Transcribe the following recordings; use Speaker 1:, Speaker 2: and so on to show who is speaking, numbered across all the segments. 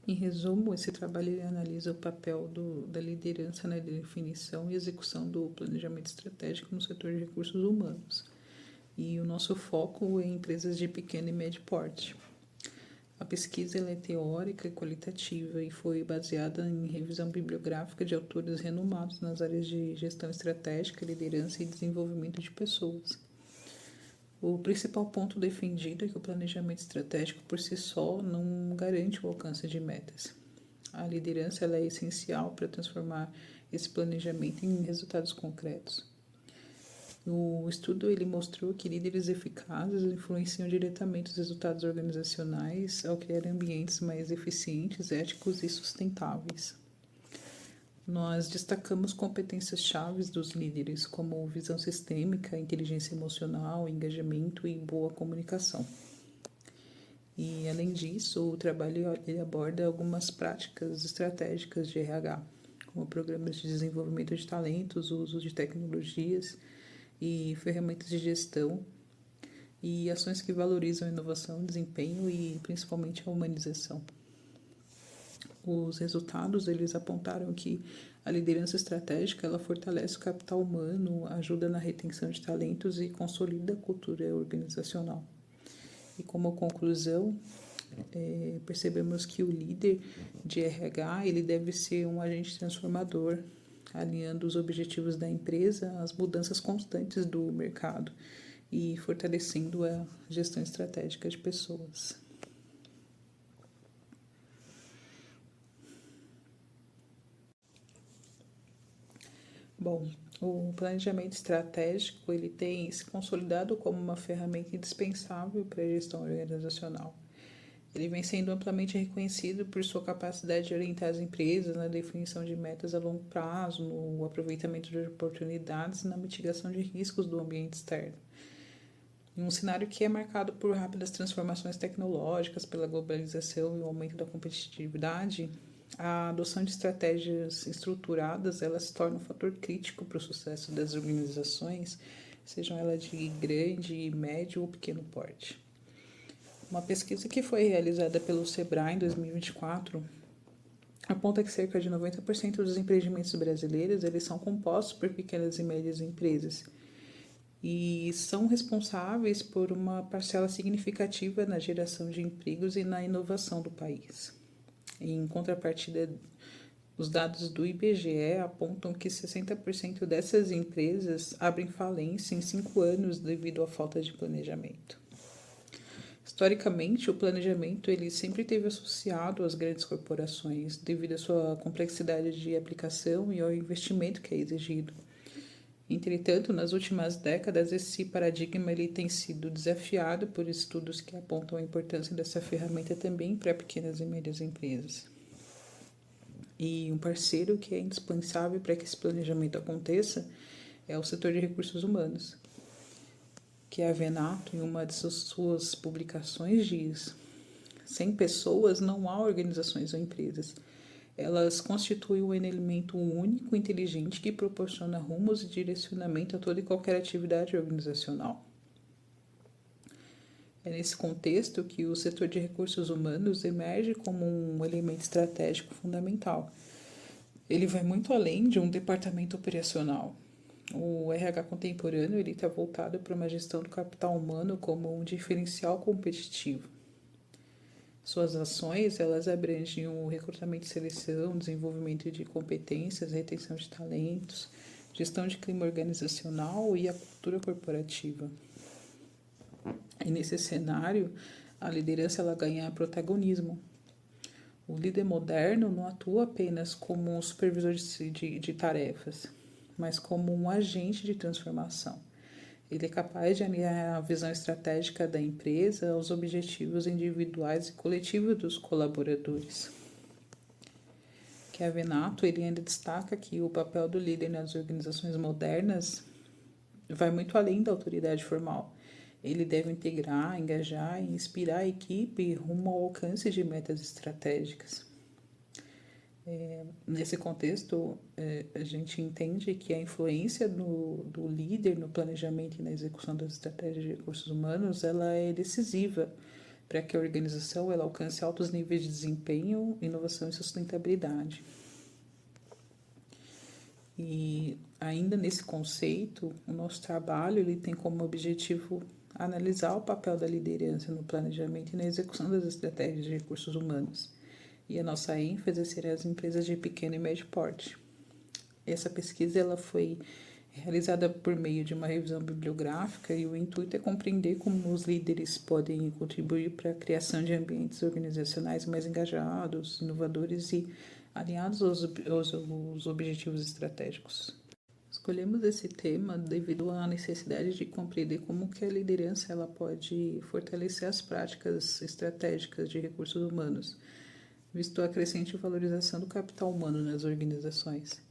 Speaker 1: Em resumo, esse trabalho ele analisa o papel da liderança na definição e execução do planejamento estratégico no setor de recursos humanos. E o nosso foco é em empresas de pequeno e médio porte. A pesquisa ela é teórica e qualitativa e foi baseada em revisão bibliográfica de autores renomados nas áreas de gestão estratégica, liderança e desenvolvimento de pessoas. O principal ponto defendido é que o planejamento estratégico por si só não garante o alcance de metas. A liderança ela é essencial para transformar esse planejamento em resultados concretos. O estudo ele mostrou que líderes eficazes influenciam diretamente os resultados organizacionais ao criar ambientes mais eficientes, éticos e sustentáveis. Nós destacamos competências chaves dos líderes, como visão sistêmica, inteligência emocional, engajamento e boa comunicação. E, além disso, o trabalho ele aborda algumas práticas estratégicas de RH, como programas de desenvolvimento de talentos, o uso de tecnologias e ferramentas de gestão e ações que valorizam a inovação, desempenho e principalmente a humanização. Os resultados eles apontaram que a liderança estratégica ela fortalece o capital humano, ajuda na retenção de talentos e consolida a cultura organizacional. E como conclusão, percebemos que o líder de RH ele deve ser um agente transformador, alinhando os objetivos da empresa às mudanças constantes do mercado e fortalecendo a gestão estratégica de pessoas. Bom, o planejamento estratégico ele tem se consolidado como uma ferramenta indispensável para a gestão organizacional. Ele vem sendo amplamente reconhecido por sua capacidade de orientar as empresas na definição de metas a longo prazo, no aproveitamento de oportunidades e na mitigação de riscos do ambiente externo. Em um cenário que é marcado por rápidas transformações tecnológicas, pela globalização e o aumento da competitividade, a adoção de estratégias estruturadas ela se torna um fator crítico para o sucesso das organizações, sejam elas de grande, médio ou pequeno porte. Uma pesquisa que foi realizada pelo Sebrae em 2024 aponta que cerca de 90% dos empreendimentos brasileiros eles são compostos por pequenas e médias empresas e são responsáveis por uma parcela significativa na geração de empregos e na inovação do país. Em contrapartida, os dados do IBGE apontam que 60% dessas empresas abrem falência em 5 anos devido à falta de planejamento. Historicamente, o planejamento ele sempre esteve associado às grandes corporações, devido à sua complexidade de aplicação e ao investimento que é exigido. Entretanto, nas últimas décadas, esse paradigma ele tem sido desafiado por estudos que apontam a importância dessa ferramenta também para pequenas e médias empresas. E um parceiro que é indispensável para que esse planejamento aconteça é o setor de recursos humanos, que a Venato, em uma de suas publicações, diz: sem pessoas não há organizações ou empresas. Elas constituem um elemento único e inteligente que proporciona rumos e direcionamento a toda e qualquer atividade organizacional. É nesse contexto que o setor de recursos humanos emerge como um elemento estratégico fundamental. Ele vai muito além de um departamento operacional. O RH contemporâneo está voltado para uma gestão do capital humano como um diferencial competitivo. Suas ações elas abrangem o recrutamento e seleção, desenvolvimento de competências, retenção de talentos, gestão de clima organizacional e a cultura corporativa. E nesse cenário, a liderança ela ganha protagonismo. O líder moderno não atua apenas como um supervisor de tarefas, mas como um agente de transformação. Ele é capaz de alinhar a visão estratégica da empresa aos objetivos individuais e coletivos dos colaboradores. Kevin Nato ele ainda destaca que o papel do líder nas organizações modernas vai muito além da autoridade formal. Ele deve integrar, engajar e inspirar a equipe rumo ao alcance de metas estratégicas. Nesse contexto, a gente entende que a influência do líder no planejamento e na execução das estratégias de recursos humanos ela é decisiva, para que a organização ela alcance altos níveis de desempenho, inovação e sustentabilidade. E ainda nesse conceito, o nosso trabalho ele tem como objetivo analisar o papel da liderança no planejamento e na execução das estratégias de recursos humanos. E a nossa ênfase será as empresas de pequeno e médio porte. Essa pesquisa ela foi realizada por meio de uma revisão bibliográfica e o intuito é compreender como os líderes podem contribuir para a criação de ambientes organizacionais mais engajados, inovadores e alinhados aos objetivos estratégicos. Escolhemos esse tema devido à necessidade de compreender como que a liderança ela pode fortalecer as práticas estratégicas de recursos humanos, visto a crescente valorização do capital humano nas organizações.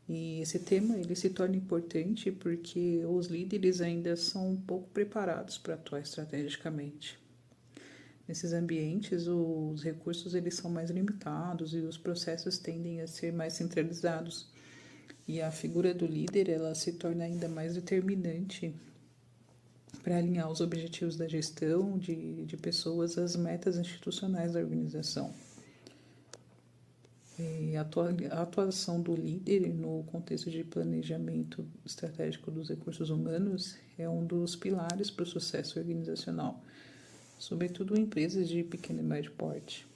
Speaker 1: E esse tema ele se torna importante porque os líderes ainda são um pouco preparados para atuar estrategicamente. Nesses ambientes, os recursos eles são mais limitados e os processos tendem a ser mais centralizados. E a figura do líder ela se torna ainda mais determinante para alinhar os objetivos da gestão de pessoas às metas institucionais da organização. A atuação do líder no contexto de planejamento estratégico dos recursos humanos é um dos pilares para o sucesso organizacional, sobretudo em empresas de pequeno e médio porte.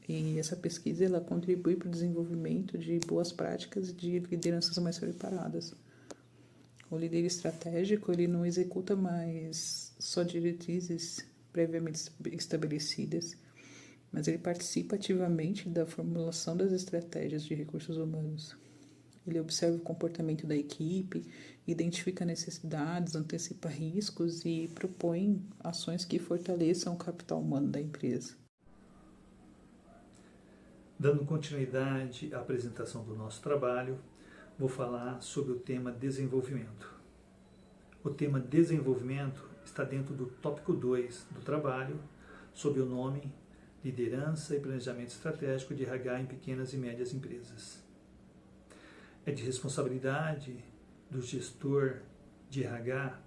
Speaker 1: E essa pesquisa ela contribui para o desenvolvimento de boas práticas e de lideranças mais preparadas. O líder estratégico ele não executa mais só diretrizes previamente estabelecidas, mas ele participa ativamente da formulação das estratégias de recursos humanos. Ele observa o comportamento da equipe, identifica necessidades, antecipa riscos e propõe ações que fortaleçam o capital humano da empresa.
Speaker 2: Dando continuidade à apresentação do nosso trabalho, vou falar sobre o tema desenvolvimento. O tema desenvolvimento está dentro do tópico 2 do trabalho, sob o nome Liderança e Planejamento Estratégico de RH em Pequenas e Médias Empresas. É de responsabilidade do gestor de RH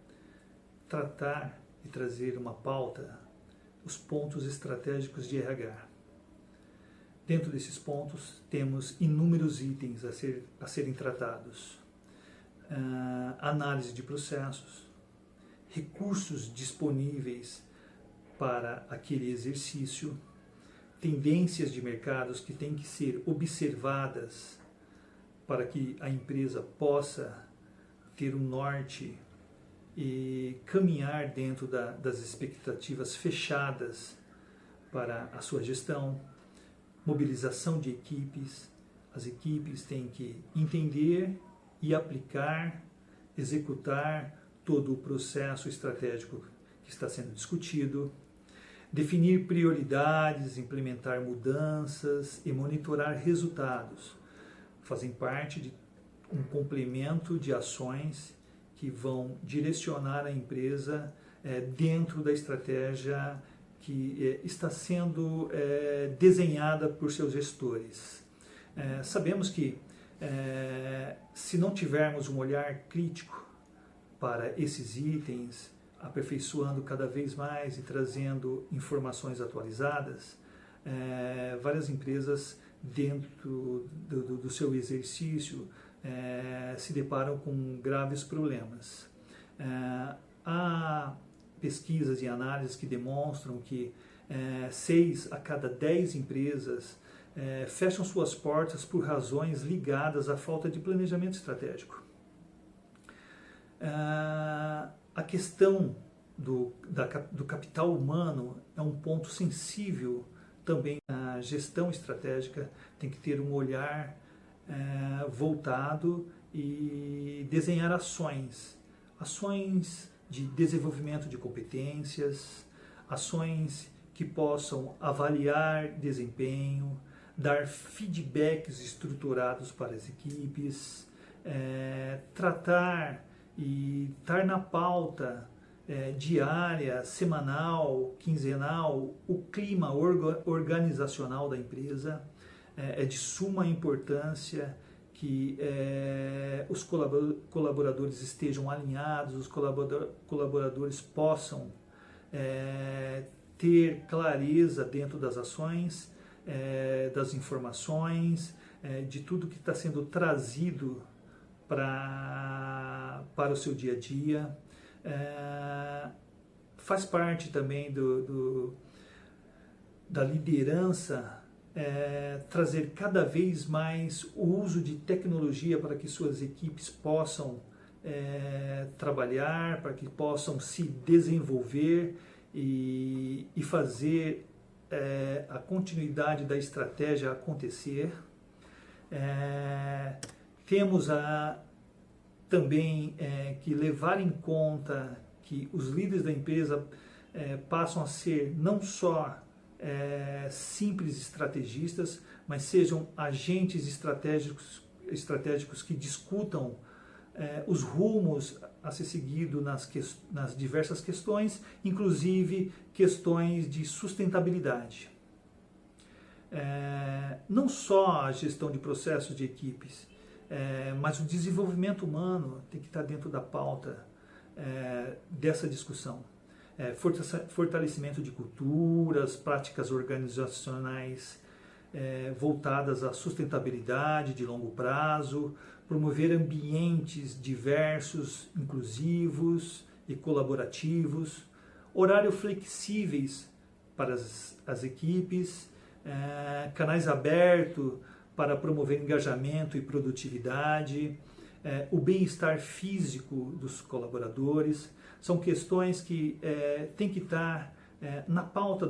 Speaker 2: tratar e trazer uma pauta, os pontos estratégicos de RH. Dentro desses pontos, temos inúmeros itens a serem tratados. Análise de processos, recursos disponíveis para aquele exercício, tendências de mercados que têm que ser observadas para que a empresa possa ter um norte e caminhar dentro das expectativas fechadas para a sua gestão, mobilização de equipes. As equipes têm que entender e aplicar, executar todo o processo estratégico que está sendo discutido, definir prioridades, implementar mudanças e monitorar resultados. Fazem parte de um complemento de ações que vão direcionar a empresa dentro da estratégia que está sendo desenhada por seus gestores. Sabemos que se não tivermos um olhar crítico para esses itens, aperfeiçoando cada vez mais e trazendo informações atualizadas, várias empresas dentro do seu exercício se deparam com graves problemas. Há pesquisas e análises que demonstram que 6 a cada 10 empresas fecham suas portas por razões ligadas à falta de planejamento estratégico. A questão do capital humano é um ponto sensível também. A gestão estratégica tem que ter um olhar voltado e desenhar ações de desenvolvimento de competências, ações que possam avaliar desempenho, dar feedbacks estruturados para as equipes, tratar e estar na pauta diária, semanal, quinzenal, o clima organizacional da empresa. É de suma importância que os colaboradores estejam alinhados, os colaboradores possam ter clareza dentro das ações, das informações, de tudo que está sendo trazido para o seu dia a dia. Faz parte também da liderança trazer cada vez mais o uso de tecnologia para que suas equipes possam trabalhar, para que possam se desenvolver e fazer a continuidade da estratégia acontecer. Temos também que levar em conta que os líderes da empresa passam a ser não só simples estrategistas, mas sejam agentes estratégicos que discutam os rumos a ser seguido nas diversas questões, inclusive questões de sustentabilidade. Não só a gestão de processos de equipes, mas o desenvolvimento humano tem que estar dentro da pauta dessa discussão. Fortalecimento de culturas, práticas organizacionais voltadas à sustentabilidade de longo prazo, promover ambientes diversos, inclusivos e colaborativos, horários flexíveis para as equipes, canais abertos para promover engajamento e produtividade, o bem-estar físico dos colaboradores. São questões que têm que estar na pauta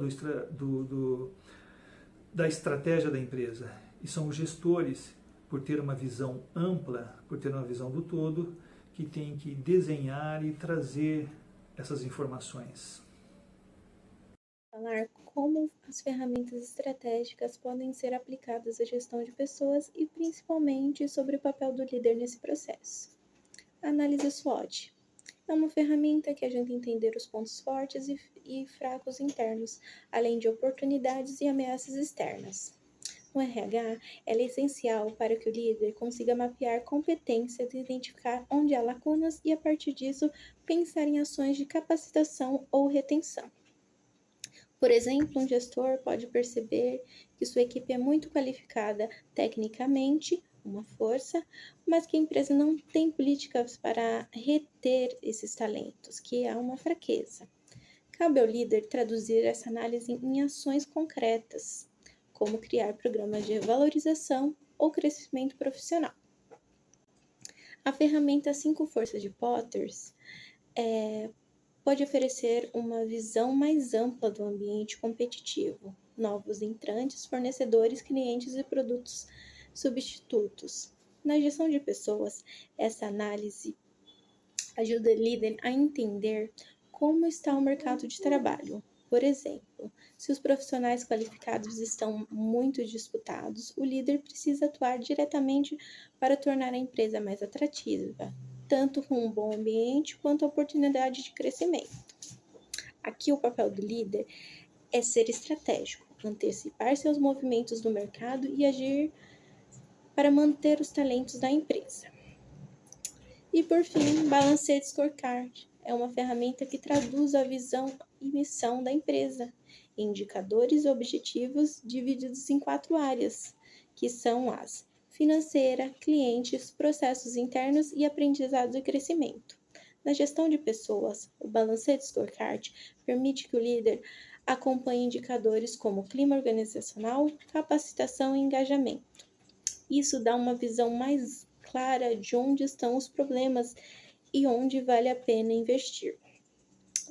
Speaker 2: da estratégia da empresa. E são os gestores, por ter uma visão ampla, por ter uma visão do todo, que têm que desenhar e trazer essas informações.
Speaker 3: Falar como as ferramentas estratégicas podem ser aplicadas à gestão de pessoas e principalmente sobre o papel do líder nesse processo. A análise SWOT é uma ferramenta que ajuda a entender os pontos fortes e fracos internos, além de oportunidades e ameaças externas. No RH, ela é essencial para que o líder consiga mapear competências e identificar onde há lacunas e, a partir disso, pensar em ações de capacitação ou retenção. Por exemplo, um gestor pode perceber que sua equipe é muito qualificada tecnicamente, uma força, mas que a empresa não tem políticas para reter esses talentos, que é uma fraqueza. Cabe ao líder traduzir essa análise em ações concretas, como criar programas de valorização ou crescimento profissional. A ferramenta 5 Forças de Potters pode oferecer uma visão mais ampla do ambiente competitivo, novos entrantes, fornecedores, clientes e produtos substitutos. Na gestão de pessoas, essa análise ajuda o líder a entender como está o mercado de trabalho. Por exemplo, se os profissionais qualificados estão muito disputados, o líder precisa atuar diretamente para tornar a empresa mais atrativa, tanto com um bom ambiente quanto a oportunidade de crescimento. Aqui o papel do líder é ser estratégico, antecipar seus movimentos no mercado e agir para manter os talentos da empresa. E por fim, Balanced Scorecard é uma ferramenta que traduz a visão e missão da empresa em indicadores e objetivos divididos em 4 áreas, que são as financeira, clientes, processos internos e aprendizado e crescimento. Na gestão de pessoas, o Balanced Scorecard permite que o líder acompanhe indicadores como clima organizacional, capacitação e engajamento. Isso dá uma visão mais clara de onde estão os problemas e onde vale a pena investir.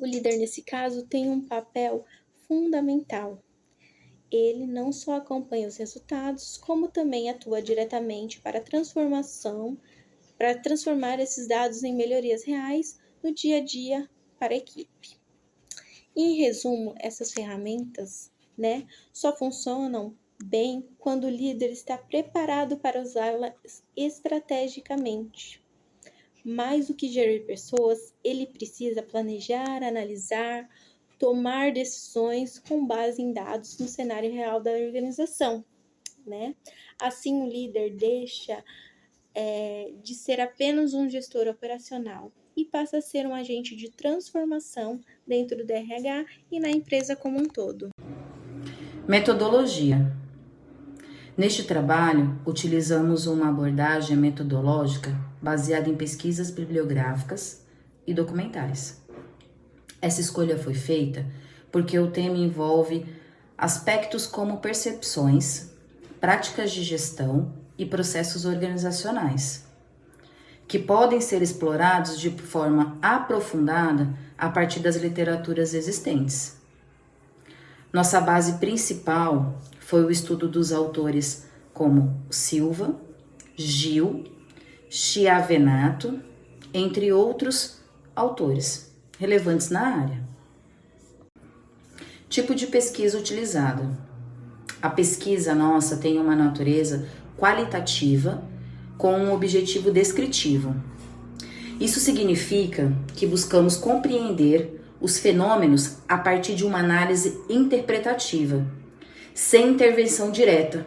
Speaker 3: O líder, nesse caso, tem um papel fundamental. Ele não só acompanha os resultados, como também atua diretamente para transformar esses dados em melhorias reais no dia a dia para a equipe. Em resumo, essas ferramentas, só funcionam bem quando o líder está preparado para usá-las estrategicamente. Mais do que gerir pessoas, ele precisa planejar, analisar, tomar decisões com base em dados no cenário real da organização, Assim, o líder deixa de ser apenas um gestor operacional e passa a ser um agente de transformação dentro do RH e na empresa como um todo.
Speaker 4: Metodologia. Neste trabalho, utilizamos uma abordagem metodológica baseada em pesquisas bibliográficas e documentais. Essa escolha foi feita porque o tema envolve aspectos como percepções, práticas de gestão e processos organizacionais, que podem ser explorados de forma aprofundada a partir das literaturas existentes. Nossa base principal foi o estudo dos autores como Silva, Gil, Chiavenato, entre outros autores relevantes na área. Tipo de pesquisa utilizada. A pesquisa nossa tem uma natureza qualitativa com um objetivo descritivo. Isso significa que buscamos compreender os fenômenos a partir de uma análise interpretativa, sem intervenção direta.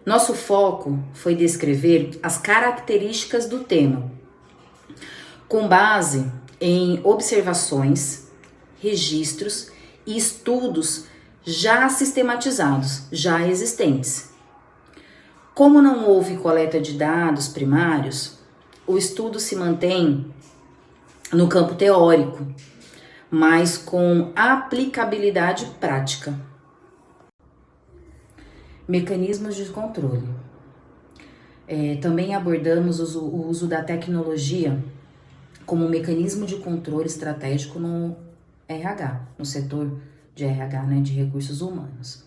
Speaker 4: Nosso foco foi descrever as características do tema, com base em observações, registros e estudos já sistematizados, já existentes. Como não houve coleta de dados primários, o estudo se mantém no campo teórico, mas com aplicabilidade prática. Mecanismos de controle. Também abordamos o uso da tecnologia como mecanismo de controle estratégico no RH, no setor de RH, de recursos humanos.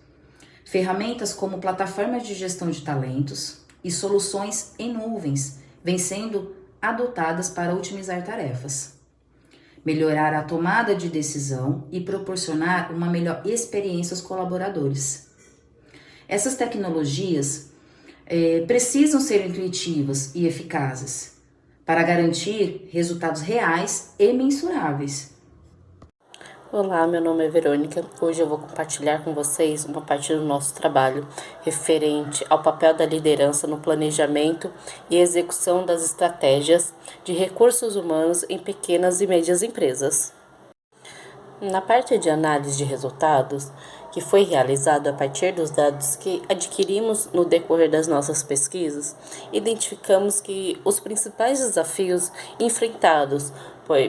Speaker 4: Ferramentas como plataformas de gestão de talentos e soluções em nuvens vêm sendo adotadas para otimizar tarefas, melhorar a tomada de decisão e proporcionar uma melhor experiência aos colaboradores. Essas tecnologias precisam ser intuitivas e eficazes para garantir resultados reais e mensuráveis.
Speaker 5: Olá, meu nome é Verônica. Hoje eu vou compartilhar com vocês uma parte do nosso trabalho referente ao papel da liderança no planejamento e execução das estratégias de recursos humanos em pequenas e médias empresas. Na parte de análise de resultados, que foi realizado a partir dos dados que adquirimos no decorrer das nossas pesquisas, identificamos que os principais desafios enfrentados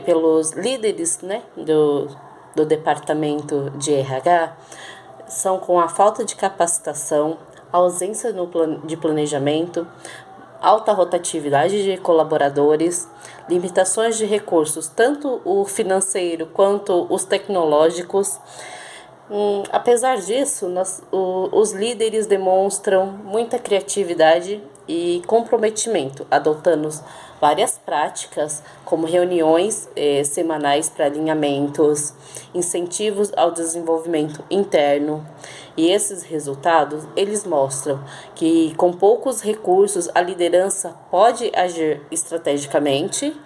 Speaker 5: pelos líderes do departamento de RH são com a falta de capacitação, a ausência de planejamento, alta rotatividade de colaboradores, limitações de recursos, tanto o financeiro quanto os tecnológicos. Apesar disso, os líderes demonstram muita criatividade e comprometimento, adotando várias práticas, como reuniões semanais para alinhamentos, incentivos ao desenvolvimento interno. E esses resultados, eles mostram que com poucos recursos a liderança pode agir estrategicamente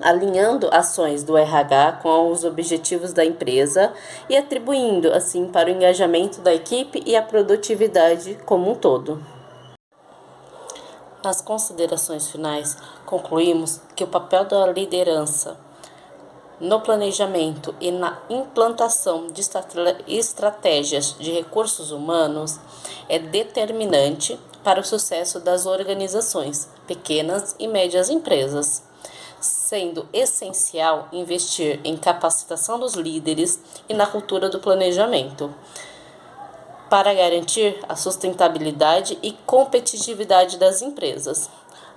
Speaker 5: alinhando ações do RH com os objetivos da empresa e atribuindo, assim, para o engajamento da equipe e a produtividade como um todo. Nas considerações finais, concluímos que o papel da liderança no planejamento e na implantação de estratégias de recursos humanos é determinante para o sucesso das organizações, pequenas e médias empresas, sendo essencial investir em capacitação dos líderes e na cultura do planejamento, para garantir a sustentabilidade e competitividade das empresas.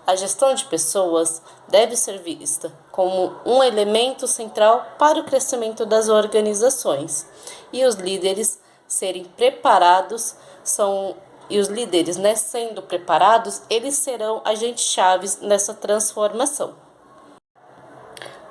Speaker 5: A gestão de pessoas deve ser vista como um elemento central para o crescimento das organizações, e os líderes sendo preparados, eles serão agentes-chave nessa transformação.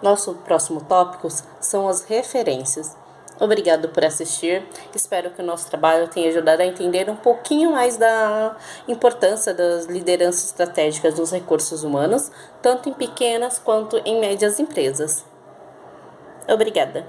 Speaker 5: Nosso próximo tópico são as referências. Obrigado por assistir. Espero que o nosso trabalho tenha ajudado a entender um pouquinho mais da importância das lideranças estratégicas dos recursos humanos, tanto em pequenas quanto em médias empresas. Obrigada.